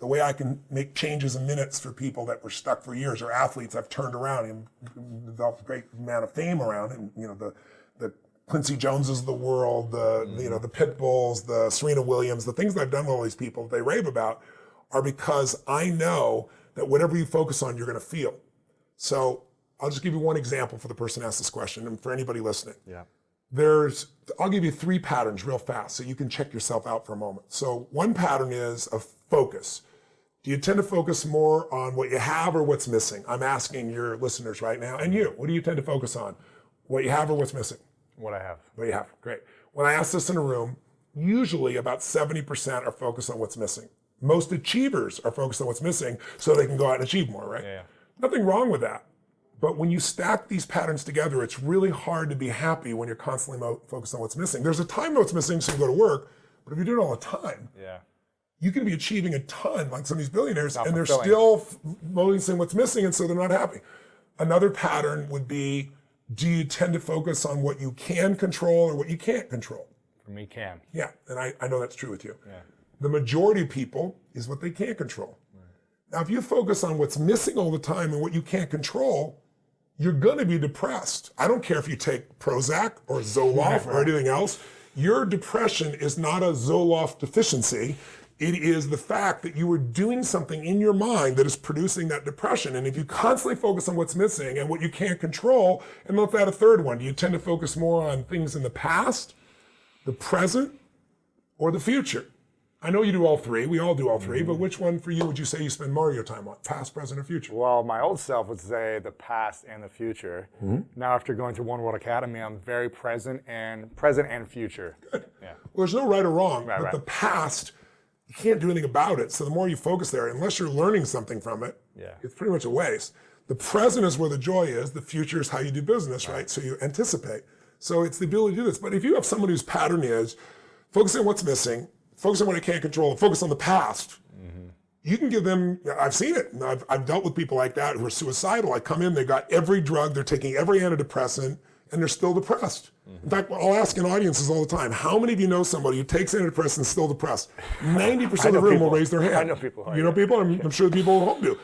the way I can make changes in minutes for people that were stuck for years, or athletes I've turned around and developed a great amount of fame around, and the Quincy Joneses of the world, the Pit Bulls, the Serena Williams, the things that I've done with all these people that they rave about are because I know that whatever you focus on, you're going to feel. So I'll just give you one example for the person who asked this question, and for anybody listening. Yeah. I'll give you 3 patterns real fast so you can check yourself out for a moment. So one pattern is a focus. Do you tend to focus more on what you have or what's missing? I'm asking your listeners right now, and you, what do you tend to focus on? What you have or what's missing? What I have. What you have, great. When I ask this in a room, usually about 70% are focused on what's missing. Most achievers are focused on what's missing so they can go out and achieve more, right? Yeah. Nothing wrong with that. But when you stack these patterns together, it's really hard to be happy when you're constantly focused on what's missing. There's a time what's missing so you go to work, but if you do it all the time, you can be achieving a ton, like some of these billionaires, and they're still focusing what's missing, and so they're not happy. Another pattern would be, do you tend to focus on what you can control or what you can't control? For me, can. Yeah, and I know that's true with you. Yeah. The majority of people is what they can't control. Right. Now, if you focus on what's missing all the time and what you can't control, you're gonna be depressed. I don't care if you take Prozac or Zoloft or anything else. Your depression is not a Zoloft deficiency. It is the fact that you are doing something in your mind that is producing that depression. And if you constantly focus on what's missing and what you can't control, and let's add a third one, do you tend to focus more on things in the past, the present, or the future? I know you do all 3, we all do all 3, but which one for you would you say you spend more of your time on, past, present, or future? Well, my old self would say the past and the future. Now after going to One World Academy, I'm very present and future. Good. Yeah. Well, there's no right or wrong, Right, but right. the past, you can't do anything about it. So the more you focus there, unless you're learning something from it, it's pretty much a waste. The present is where the joy is. The future is how you do business, right? So you anticipate. So it's the ability to do this. But if you have someone whose pattern is focusing on what's missing, focus on what I can't control, focus on the past, you can give them, I've seen it, and I've dealt with people like that who are suicidal. I come in, they got every drug, they're taking every antidepressant, and they're still depressed. In fact, I'll ask in audiences all the time, how many of you know somebody who takes antidepressants and is still depressed? 90% of the room will raise their hand. I know people. You know people? I'm sure the people at home do.